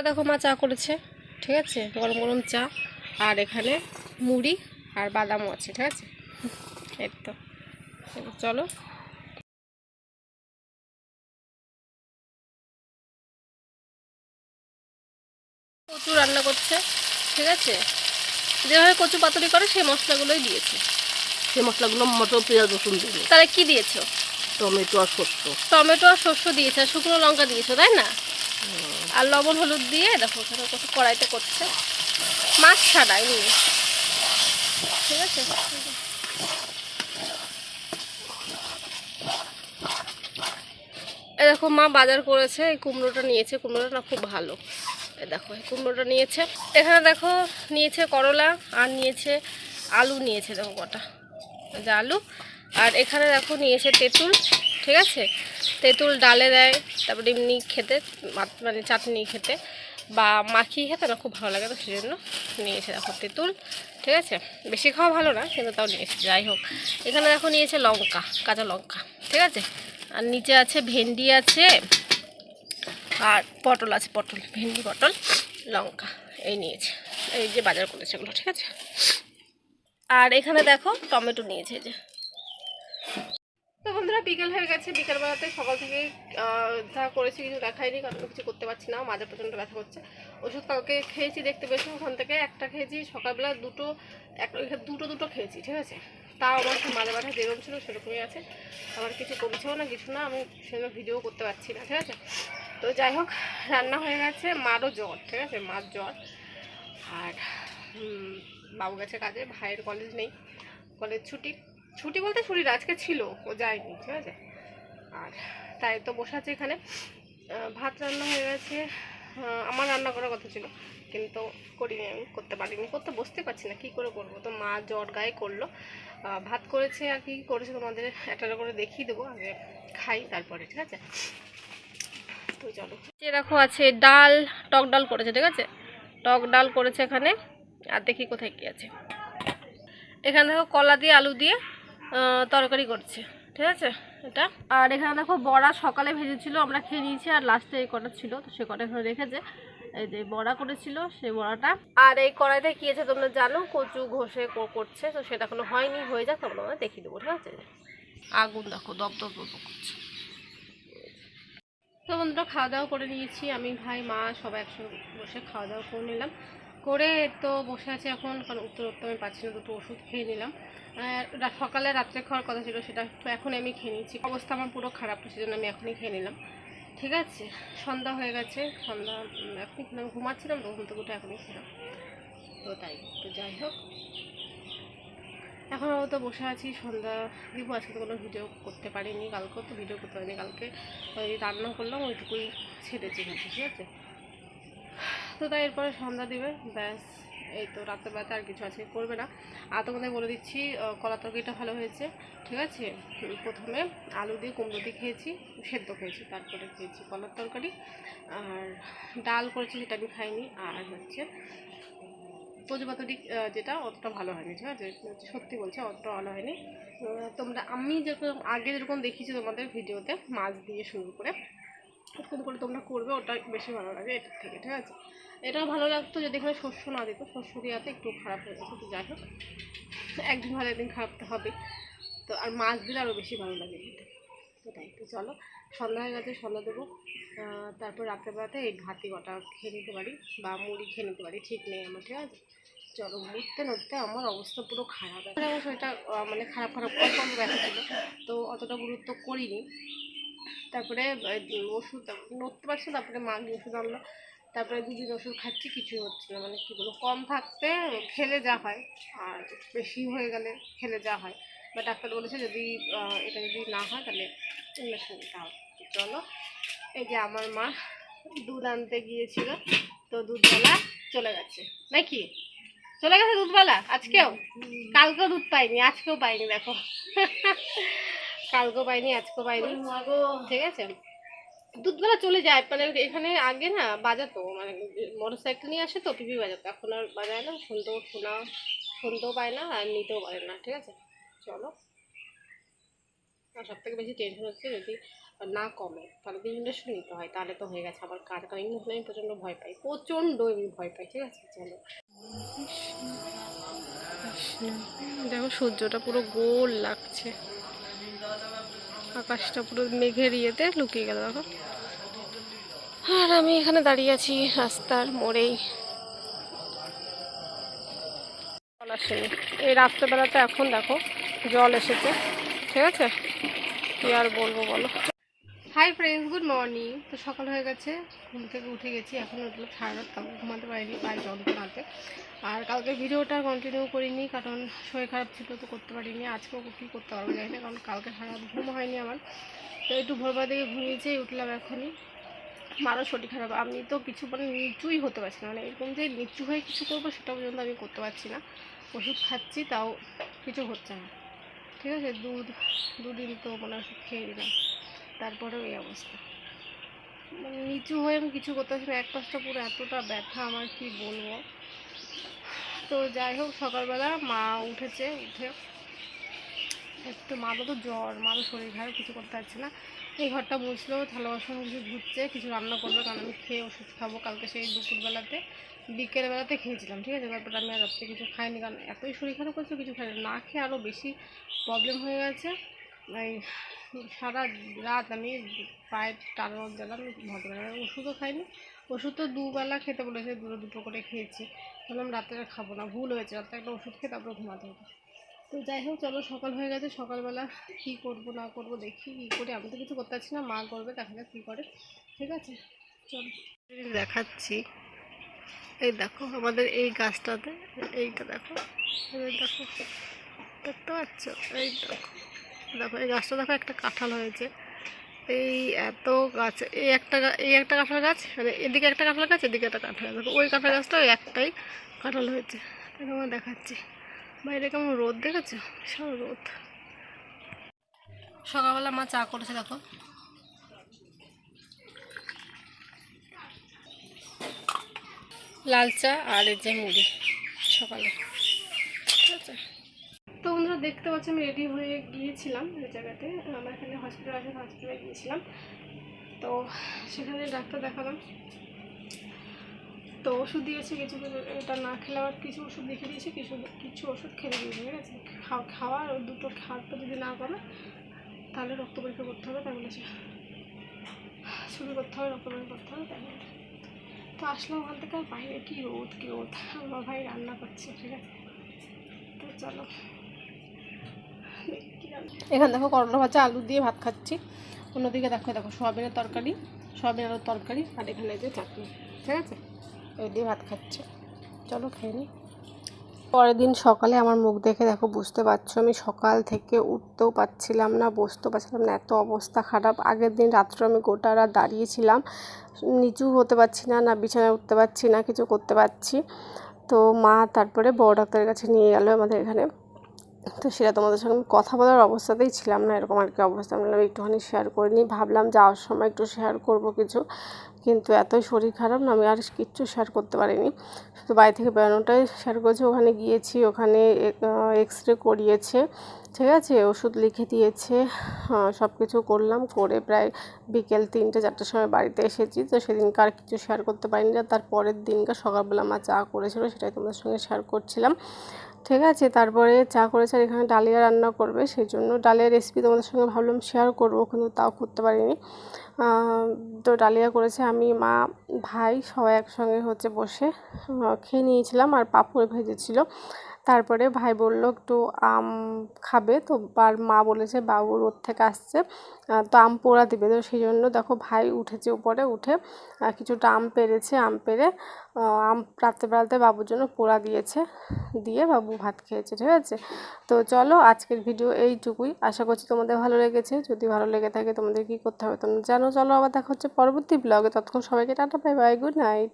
দেখো মা চা করেছে, ঠিক আছে, গরম গরম চা, আর এখানে মুড়ি আর বাদামও আছে, ঠিক আছে। এই তো চলো। কচু রান্না করছে, ঠিক আছে, যেভাবে কচু পাতুরি করে সেই মশলাগুলোই দিয়েছে। সেই মশলাগুলো মটর, পেঁয়াজ, রসুন দিয়ে। তাহলে কি দিয়েছো? টমেটো আর শস্য। টমেটো আর শস্য দিয়েছে, আর শুকনো লঙ্কা দিয়েছো, তাই না? আর লবণ হলুদ দিয়ে দেখো ওখানে কত কড়াইতে করছে, মাছ ছাড়া এমনি, ঠিক আছে। এই দেখো মা বাজার করেছে, এই কুমড়োটা নিয়েছে, কুমড়োটা না খুব ভালো। এই দেখো এই কুমড়োটা নিয়েছে, এখানে দেখো নিয়েছে করলা, আর নিয়েছে আলু নিয়েছে, দেখো কটা যে আলু, আর এখানে দেখো নিয়েছে তেঁতুল, ঠিক আছে। তেঁতুল ডালে দেয়, তারপরে এমনি খেতে, মানে চাটনি খেতে বা মাখিয়ে খেতে না খুব ভালো লাগে, তো সেই জন্য নিয়েছে দেখো তেঁতুল, ঠিক আছে। বেশি খাওয়া ভালো না, কিন্তু তাও নিয়েছে। যাই হোক, এখানে দেখো নিয়েছে লঙ্কা, কাঁচা লঙ্কা, ঠিক আছে। আর নিচে আছে ভেন্ডি আছে, আর পটল আছে, পটল, ভেন্ডি, পটল, লঙ্কা, এই নিয়েছে, এই যে বাজার করেছে এগুলো, ঠিক আছে। আর এখানে দেখো টমেটো নিয়েছে যে। তো বন্ধুরা বিকেল হয়ে গেছে, বিকেলবেলাতে সকাল থেকে যা করেছি কিছু দেখাইনি, কারণ কিছু করতে পারছি না, মাঝে প্রচণ্ড ব্যথা করছে। ওষুধ কালকে খেয়েছি দেখতে পেয়েছি, ওখান থেকে একটা খেয়েছি, সকালবেলা দুটো খেয়েছি, ঠিক আছে। তাও আমার মাঝে ব্যথা যেরকম ছিল সেরকমই আছে, আমার কিছু কমছেও না, কিছু না, আমি সেজন্য ভিডিও করতে পারছি না, ঠিক আছে। তো যাই হোক, রান্না হয়ে গেছে, মারও জ্বর, ঠিক আছে, মার জ্বর। আর বাবু গেছে কাজে, ভাইয়ের কলেজ নেই, কলেজ ছুটি, ছুটি বলতে ছুটিটা আজকে ছিল, ও যায়নি, ঠিক আছে। আর তাই তো বসে আছে এখানে। ভাত রান্না হয়ে গেছে, আমার রান্না করার কথা ছিল কিন্তু করিনি, আমি করতে পারিনি, করতে বসতে পারছি না, কি করে করবো। তো মা জ্বর গায়ে করলো, ভাত করেছে, আর কি করেছে তোমাদের একটা করে দেখিয়ে দেবো, আগে খাই তারপরে, ঠিক আছে। তো চলো, এরকম আছে ডাল, টক ডাল করেছে, ঠিক আছে, টক ডাল করেছে এখানে। আর দেখি কোথায় কি আছে, এখানে দেখো কলা দিয়ে আলু দিয়ে তরকারি করছে, ঠিক আছে এটা। আর এখানে দেখো বড়া সকালে ভেজেছিল, আমরা খেয়ে নিয়েছি, আর লাস্টে এই কটা ছিল, তো সে কটা এখানে রেখেছে, এই যে বড়া করেছিল সেই বড়াটা। আর এই কড়াইতে কি আছে তোমরা জানো, কচু ঘষে করছে, তো সেটা এখনো হয়নি, হয়ে যাক তোমরা দেখিয়ে দেবো, ঠিক আছে। আগুন দেখো দপ দপ দপ করছে। তো বন্ধুরা খাওয়া দাওয়া করে নিয়েছি, আমি ভাই মা সবাই একসঙ্গে বসে খাওয়া দাওয়া করে নিলাম, করে তো বসে আছি এখন, কারণ উত্তর আমি পাচ্ছি না, দুটো ওষুধ খেয়ে নিলাম। সকালে রাত্রে খাওয়ার কথা ছিল, সেটা তো এখন আমি খেয়ে নিয়েছি, অবস্থা আমার পুরো খারাপ, সেজন্য আমি এখনই খেয়ে নিলাম, ঠিক আছে। সন্ধ্যা হয়ে গেছে, সন্ধ্যা এখনই খেলাম, ঘুমাচ্ছিলাম তো ঘুম থেকে উঠে এখনই খেলাম, তো তাই। তো যাই হোক, এখন তো বসে আছি, সন্ধ্যা দিব, আজকে তো কোনো ভিডিও করতে পারিনি, কালকেও তো ভিডিও করতে পারিনি, কালকে ওই রান্না করলাম ওইটুকুই ছেড়েছি, ঠিক আছে। তো তাই এরপরে সন্ধ্যা দিবে, ব্যাস, এই তো রাত্রেবেলাতে আর কিছু আজকে করবে না। আর তোমাদের বলে দিচ্ছি, কলা তরকারিটা ভালো হয়েছে, ঠিক আছে। প্রথমে আলু দিয়ে কুমড়ো দিয়ে খেয়েছি, সেদ্ধ খেয়েছি, তারপরে খেয়েছি কলার তরকারি, আর ডাল করেছি সেটা আমি খাইনি, আর হচ্ছে কচু পাতুরি যেটা অতটা ভালো হয়নি, ঠিক আছে, সত্যি বলছি অতটা ভালো হয়নি। তোমরা আমি যেরকম আগে যেরকম দেখিয়েছি তোমাদের ভিডিওতে, মাছ দিয়ে শুরু করে এরকম করে তোমরা করবে, ওটা বেশি ভালো লাগে এটার থেকে, ঠিক আছে। এটাও ভালো লাগতো যদি এখানে শস্য না দিত, শস্য দেওয়াতে একটু খারাপ হয়ে গেছে, তো যাই হোক, একদিন ভালো একদিন খারাপ তো হবে, তো আর মাছ দিলে আরও বেশি ভালো লাগে খেতে, তো তাই। তো চলো, সন্ধ্যা হয়ে গেছে, সন্ধ্যা দেবো, তারপর রাত্রেবেলাতে এই ভাতই কটা খেয়ে নিতে পারি বা মুড়ি খেয়ে নিতে পারি, ঠিক নেই আমার, ঠিক আছে। চলো, মুড়তে নড়তে আমার অবস্থা পুরো খারাপ, আমার শরীরটা মানে খারাপ অল্প অল্প ব্যথা ছিল, তো অতটা গুরুত্ব করিনি। তারপরে ওষুধ নড়তে পারছি, তারপরে মা ওষুধ আনলো, তারপরে দুদিন ওষুধ খাচ্ছি, কিছুই হচ্ছে না, মানে কী বলবো, কম থাকতে খেলে যা হয়, আর বেশি হয়ে গেলে খেলে যা হয়, বা ডাক্তার বলেছে যদি এটা যদি না হয় তাহলে ইঞ্জেকশন নিতে হবে। চলো, এই যে আমার মা দুধ আনতে গিয়েছিল, তো দুধওয়ালা চলে গেছে, নাকি চলে গেছে দুধওয়ালা আজকেও, কালকেও দুধ পাইনি, আজকেও পাইনি, দেখো কালকেও পাইনি, আজকেও পাইনি, ঠিক আছে। দুধওয়ালা চলে যায়, মানে এখানে আগে না বাজাতো, মানে মোটর সাইকেল নিয়ে আসে তো পিপি বাজাতো, এখন আর বাজায় না, শুনতেও পায় না, আর নিতেও পারে না, ঠিক আছে। চলো, আর সবথেকে বেশি টেনশন হচ্ছে যদি না কমে তাহলে তো ইঞ্জেকশন নিতে হয়, তাহলে তো হয়ে গেছে আবার কার কারণ ইঞ্জেকশন আমি প্রচণ্ড ভয় পাই, প্রচণ্ড আমি ভয় পাই। ঠিক আছে, চলো। দেখো সূর্যটা পুরো গোল লাগছে, আকাশটা পুরো মেঘের ইয়েতে লুকিয়ে গেল দেখো। আর আমি এখানে দাঁড়িয়ে আছি রাস্তার মোড়েই, জল আসেনি এই রাত্রেবেলাতে, এখন দেখো জল এসেছে। ঠিক আছে, কি আর বলবো বলো। Hi friends, good morning. তো সকাল হয়ে গেছে, ঘুম থেকে উঠে গেছি, এখন উঠলো সারা রাত তাও ঘুমাতে পারিনি পায়ে যন্ত্রণাতে। আর কালকে ভিডিওটা কন্টিনিউ করিনি কারণ শরীর খারাপ ছিল, তো করতে পারিনি। আজকেও কী করতে পারবো জানি না, কারণ কালকে সারা রাত ঘুম হয়নি আমার। তো একটু ভোরবেলা থেকে ঘুমিয়েছি, উঠলাম এখনই। আমারও শরীর খারাপ, আমি তো কিছু মানে নিচুই হতে পারছি না, মানে এরকম যে নিচু হয়ে কিছু করবো সেটা পর্যন্ত আমি করতে পারছি না। ওষুধ খাচ্ছি তাও কিছু হচ্ছে না। ঠিক আছে, দুদিন তো মানে ওষুধ খেয়ে দিলাম, তারপরেও এই অবস্থা, মানে নিচু হয়ে আমি কিছু করতে পারছি না। এক পাশটা পুরো এতটা ব্যথা আমার কি বলবো। তো যাই হোক, সকালবেলা মা উঠেছে, উঠে একটু মারও তো জ্বর, মারও শরীর খারাপ, কিছু করতে পারছি না। এই ঘরটা মুছলো, থালা বাসন কিছু ধুচ্ছে, কিছু রান্না করবে কারণ আমি খেয়ে ওষুধ খাবো। কালকে সেই দুপুরবেলাতে বিকেলবেলাতে খেয়েছিলাম। ঠিক আছে, তারপরে আমি আর রাত্রে কিছু খাইনি কারণ এতই শরীর খারাপ করছে, কিছু খাইনি, না খেয়ে আরও বেশি প্রবলেম হয়ে গেছে। এই সারা রাত আমি পায়ে টানানোর জ্বালা আমি ঘুমাতে পারি না, ওষুধও খাইনি। ওষুধ তো দুবেলা খেতে বলেছে, দুটো করে খেয়েছি, বললাম রাত্রে খাবো না, ভুল হয়েছে, রাত্রে একটা ওষুধ খেয়ে তারপরে ঘুমাতে হতো। তো যাই হোক চলো, সকাল হয়ে গেছে, সকালবেলা কী করবো না করবো দেখি কী করি। আমি তো কিছু করতে পারছি না, মা করবে, দেখা যাক কী করে। ঠিক আছে, চলো দেখাচ্ছি। এই দেখো আমাদের এই গাছটাতে, এইটা দেখো, এই দেখো, দেখতে পাচ্ছ, এই দেখো, দেখো এই গাছটা দেখো, একটা কাঁঠাল হয়েছে। এই এত গাছ, এই একটা কাঁঠাল গাছ, মানে এদিকে একটা কাঁঠাল গাছ, এদিকে একটা কাঁঠাল গাছ, দেখো ওই কাঁঠাল গাছটা ওই একটাই কাঁঠাল হয়েছে। তোমার দেখাচ্ছি, বাইরে কেমন রোদ দেখেছো, বিশাল রোদ। সকালবেলা মা চা করেছে দেখো, লাল চা আর এই যে মুড়ি সকালে। ঠিক আছে, তো বন্ধুরা দেখতে পাচ্ছি আমি রেডি হয়ে গিয়েছিলাম এই জায়গাতে, আমার এখানে হসপিটালে গিয়েছিলাম। তো সেখানে ডাক্তার দেখালাম, তো ওষুধ দিয়েছে কিছু, এটা না খেলে আবার কিছু ওষুধ লিখে দিয়েছে, কিছু ওষুধ খেতে দিয়েছে। ঠিক আছে, খাওয়ার দুটো খাওয়ারটা যদি না করে তাহলে রক্ত পরীক্ষা করতে হবে, তাই বলেছে, ছবি করতে হবে, রক্ত পরীক্ষা করতে হবে, তাই বলে। তো আসলাম ওখান থেকে, আর বাইরে কী রোদ আমার ভাই রান্না করছে। ঠিক আছে, তো চলো এখানে দেখো করলা ভাজা, আলু দিয়ে ভাত খাচ্ছি। অন্যদিকে দেখো সোয়াবিনের তরকারি, সোয়াবিন আলুর তরকারি, আর এখানে যে চাটনি। ঠিক আছে, এই দিয়ে ভাত খাচ্ছি, চলো খেয়ে নিই। পরের দিন সকালে আমার মুখ দেখে দেখো বুঝতে পারছো, আমি সকাল থেকে উঠতেও পারছিলাম না, বসতেও পারছিলাম না, এত অবস্থা খারাপ। আগের দিন রাত্রে আমি গোটা রাত দাঁড়িয়েছিলাম, নিচু হতে পারছি না, না বিছানায় উঠতে পারছি না, কিছু করতে পারছি। তো মা তারপরে বড় ডাক্তারের কাছে নিয়ে গেল আমাদের এখানে। তো সেটা তোমাদের সঙ্গে কথা বলার অবস্থাতেই ছিলাম না, এরকম আর কি অবস্থা। আমি একটুখানি শেয়ার করে নিই, ভাবলাম যাওয়ার সময় একটু শেয়ার করব কিছু, কিন্তু এতই শরীর খারাপ না, আমি আর কিচ্ছু শেয়ার করতে পারিনি, শুধু বাড়ি থেকে বেরোনোটাই শেয়ার করেছি। ওখানে গিয়েছি, ওখানে এক্স-রে করিয়েছে, ঠিক আছে, ওষুধ লিখে দিয়েছে, সব কিছু করলাম, করে প্রায় বিকেল 3-4টার সময় বাড়িতে এসেছি। তো সেদিনকে আর কিছু শেয়ার করতে পারিনি, তার পরের দিনকার সকালবেলা মা চা করেছিল, সেটাই তোমাদের সঙ্গে শেয়ার করছিলাম। ঠিক আছে, তারপরে চা করেছে, আর এখানে ডালিয়া রান্না করবে, সেই জন্য ডালিয়ার রেসিপি তোমাদের সঙ্গে ভাবলাম শেয়ার করবো, কিন্তু তাও করতে পারিনি। তো ডালিয়া করেছে, আমি মা ভাই সবাই একসঙ্গে বসে খেয়ে নিয়েছিলাম, আর পাঁপড় ভেজেছিল। তারপরে ভাই বলল একটু আম খাবে, তো মা বলেছে বাবু রোদ থেকে আসছে, তো আম পোড়া দিবে। তো সেই জন্য দেখো ভাই উঠেছে উপরে, উঠে কিছুটা আম পেড়েছে, আম পেড়ে আম রাত্রেবেলাতে বাবুর জন্য পোড়া দিয়েছে, দিয়ে বাবু ভাত খেয়েছে। ঠিক আছে, তো চলো আজকের ভিডিও এইটুকুই, আশা করছি তোমাদের ভালো লেগেছে। যদি ভালো লেগে থাকে তোমাদের কী করতে হবে তোমরা জানো। চলো আবার দেখা হচ্ছে পরবর্তী ব্লগে, ততক্ষণ সবাইকে tata, bye bye, good night.